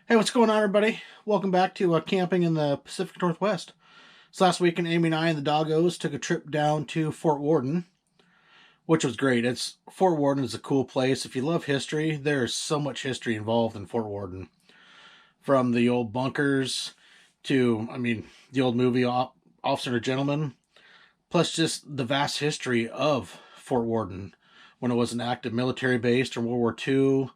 Hey, what's going on, everybody? Welcome back to camping in the Pacific Northwest. So last weekend, Amy and I and the doggos took a trip down to Fort Warden, which was great. Fort Warden is a cool place. If you love history, there's so much history involved in Fort Warden, from the old bunkers to, the old movie Officer and a Gentleman, plus just the vast history of Fort Warden when it was an active military base during World War II.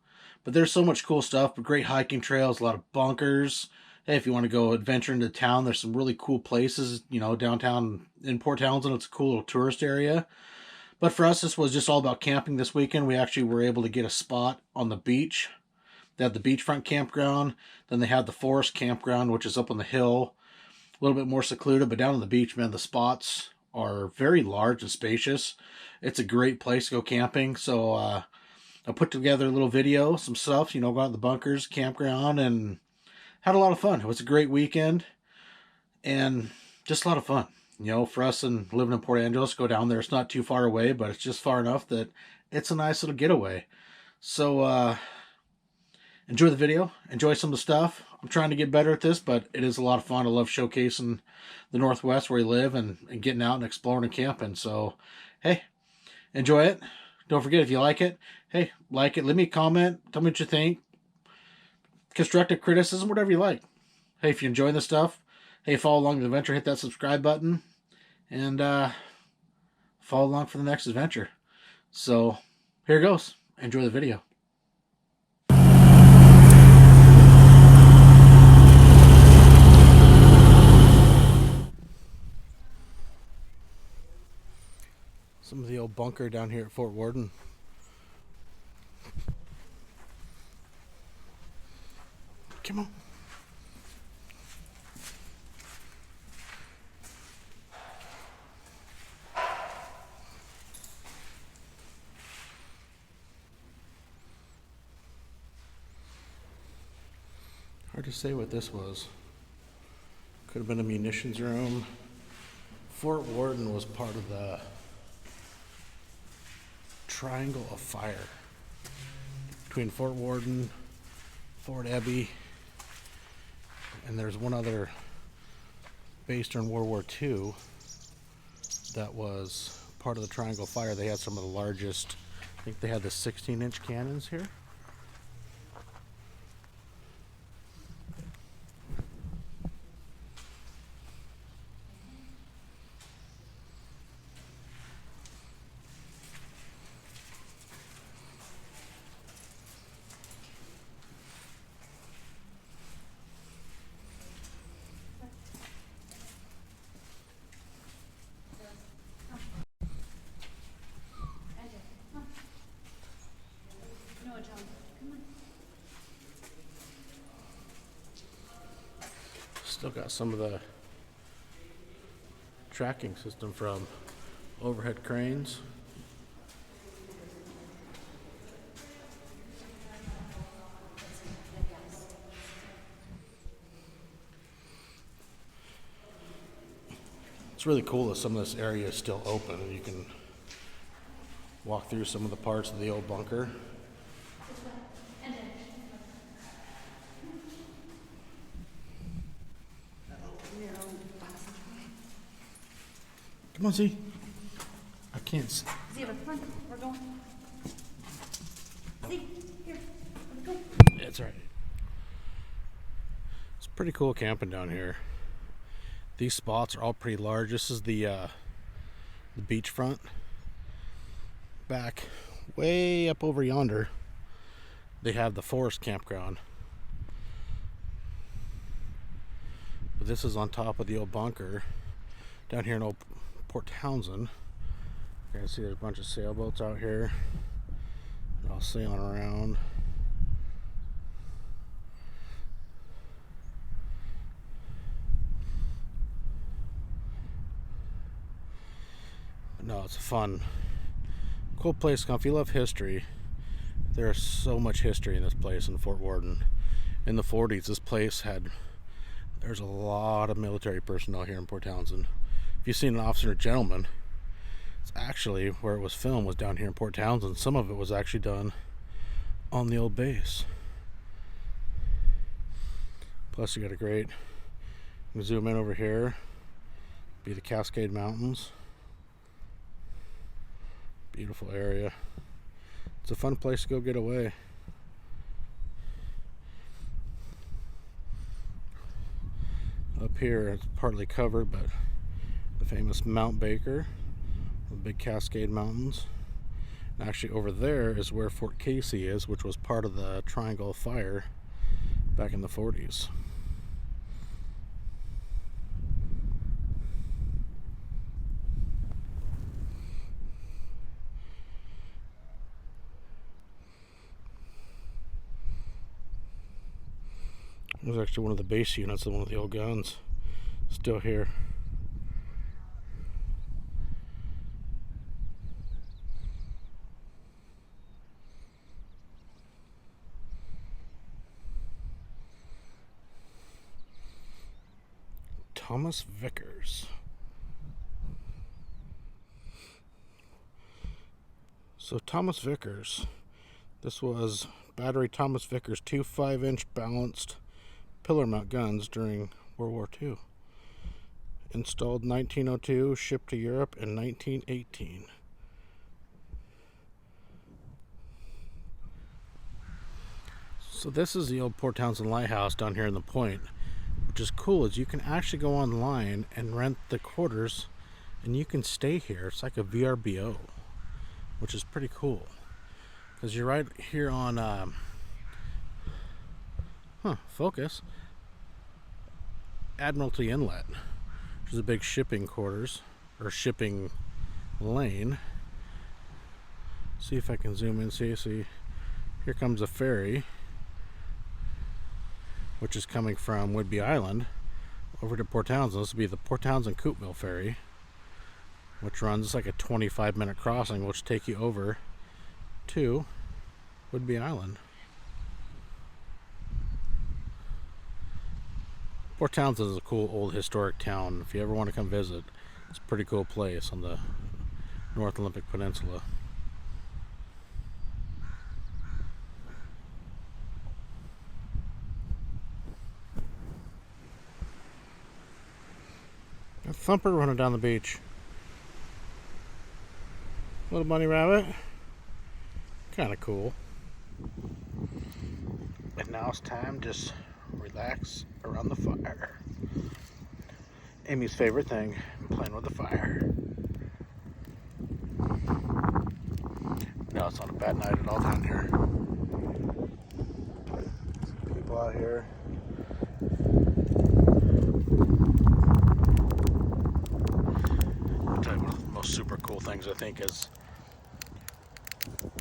But there's so much cool stuff, but great hiking trails, a lot of bunkers. Hey, if you want to go adventure into town, there's some really cool places, downtown in Port Townsend. It's a cool little tourist area. But for us, this was just all about camping this weekend. We actually were able to get a spot on the beach. They have the beachfront campground. Then they have the forest campground, which is up on the hill, a little bit more secluded. But down on the beach, man, the spots are very large and spacious. It's a great place to go camping. So I put together a little video, some stuff, go out in the bunkers, campground, and had a lot of fun. It was a great weekend and just a lot of fun. For us and living in Port Angeles, go down there. It's not too far away, but it's just far enough that it's a nice little getaway. So enjoy the video, enjoy some of the stuff. I'm trying to get better at this, but it is a lot of fun. I love showcasing the Northwest where we live and getting out and exploring and camping. So, hey, enjoy it. Don't forget, if you like it, hey, like it. Leave me a comment. Tell me what you think. Constructive criticism, whatever you like. Hey, if you're enjoying this stuff, hey, follow along the adventure. Hit that subscribe button. And follow along for the next adventure. So, here goes. Enjoy the video. Some of the old bunker down here at Fort Warden. Come on. Hard to say what this was. Could have been a munitions room. Fort Warden was part of the Triangle of Fire between Fort Warden, Fort Ebby, and there's one other base during World War II that was part of the Triangle of Fire. They had some of the largest, I think they had the 16-inch cannons here. Still got some of the tracking system from overhead cranes. It's really cool that some of this area is still open and you can walk through some of the parts of the old bunker. Come on, see. I can't see. See, come on, we're going. See, here, let's go. That's right. It's pretty cool camping down here. These spots are all pretty large. This is the beachfront. Back way up over yonder, they have the forest campground. But this is on top of the old bunker down here in old Port Townsend. You can see there's a bunch of sailboats out here. They're all sailing around. But no, it's a fun, cool place to come. If you love history, there's so much history in this place in Fort Warden. In the 40s, this place there's a lot of military personnel here in Port Townsend. If you've seen An Officer and a Gentleman, it's actually where it was filmed was down here in Port Townsend. Some of it was actually done on the old base. Plus you got a great, you can zoom in over here, be the Cascade Mountains. Beautiful area. It's a fun place to go get away. Up here it's partly covered, but the famous Mount Baker, the big Cascade Mountains. And actually over there is where Fort Casey is, which was part of the Triangle of Fire back in the 40s. It was actually one of the base units of one of the old guns. Still here. Thomas Vickers. So Thomas Vickers, this was Battery Thomas Vickers 2 5-inch balanced pillar mount guns during World War II. Installed 1902, shipped to Europe in 1918. So this is the old Port Townsend Lighthouse down here in the point. Which is cool is you can actually go online and rent the quarters and you can stay here. It's like a VRBO, which is pretty cool. Because you're right here on focus. Admiralty Inlet, which is a big shipping quarters or shipping lane. See if I can zoom in. See, here comes a ferry, which is coming from Whidbey Island over to Port Townsend. This will be the Port Townsend Coopville ferry, which runs like a 25-minute crossing, which will take you over to Whidbey Island. Port Townsend is a cool old historic town. If you ever want to come visit, it's a pretty cool place on the North Olympic Peninsula. A thumper running down the beach. Little bunny rabbit. Kind of cool. And now it's time to just relax around the fire. Amy's favorite thing, playing with the fire. No, it's not a bad night at all down here. People out here. I'll tell you one of the most super cool things I think is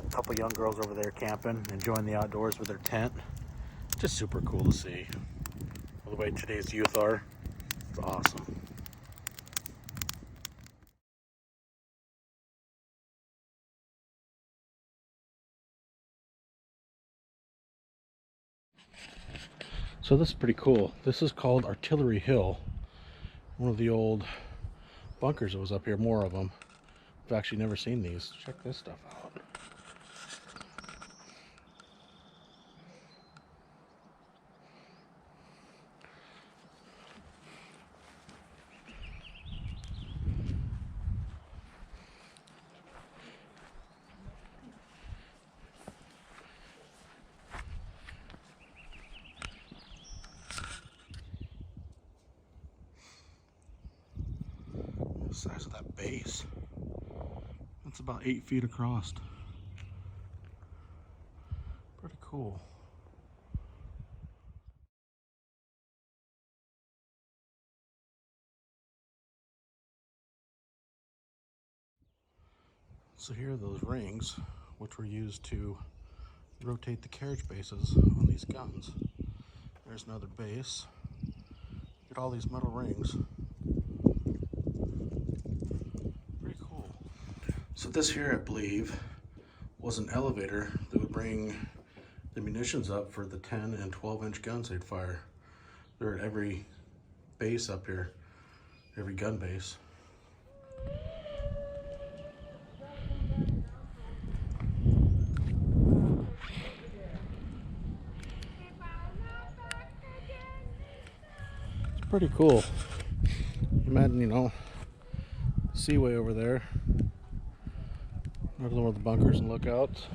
a couple young girls over there camping, enjoying the outdoors with their tent. Just super cool to see. The way today's youth are, it's awesome. So this is pretty cool. This is called Artillery Hill. One of the old bunkers that was up here, more of them. I've actually never seen these. Check this stuff out. The size of that base. It's about 8 feet across. Pretty cool. So here are those rings, which were used to rotate the carriage bases on these guns. There's another base. Get all these metal rings. Pretty cool. So this here, I believe, was an elevator that would bring the munitions up for the 10 and 12-inch guns they'd fire. They're at every base up here, every gun base. Pretty cool. Imagine, you know, seaway over there. Over one of the bunkers and lookouts.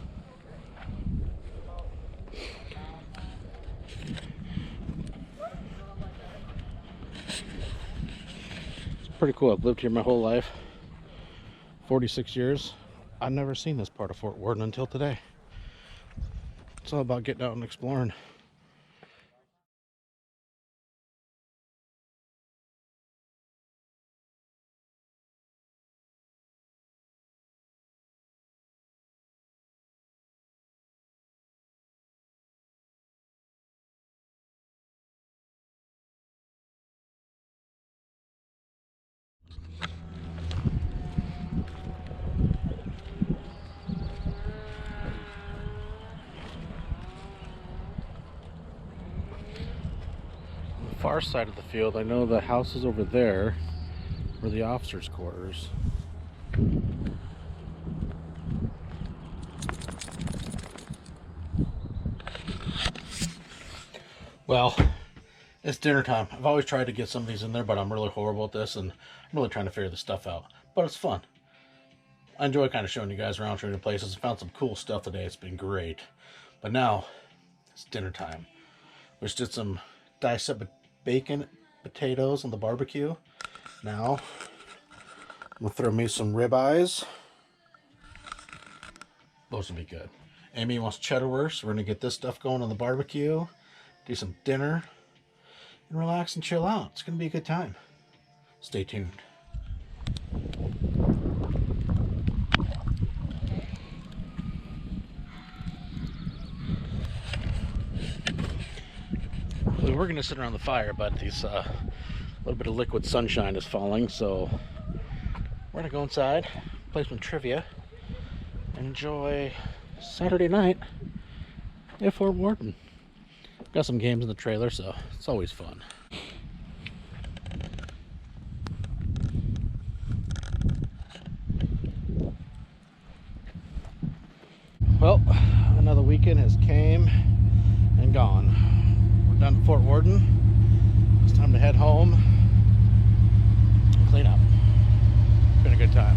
It's pretty cool. I've lived here my whole life, 46 years. I've never seen this part of Fort Warden until today. It's all about getting out and exploring. Far side of the field, I know the house is over there where the officers' quarters. Well, it's dinner time. I've always tried to get some of these in there, but I'm really horrible at this, and I'm really trying to figure this stuff out. But it's fun. I enjoy kind of showing you guys around, showing you places. I found some cool stuff today. It's been great. But now, it's dinner time. We just did some diced up bacon, potatoes on the barbecue. Now, I'm gonna throw me some ribeyes. Those will be good. Amy wants cheddar wurst, so we're gonna get this stuff going on the barbecue, do some dinner, and relax and chill out. It's gonna be a good time. Stay tuned. We were gonna sit around the fire, but these little bit of liquid sunshine is falling, so we're gonna go inside, play some trivia, and enjoy Saturday night at Fort Warden. Got some games in the trailer, so it's always fun. Well, another weekend has came and gone. We're done at Fort Warden. It's time to head home and clean up. It's been a good time.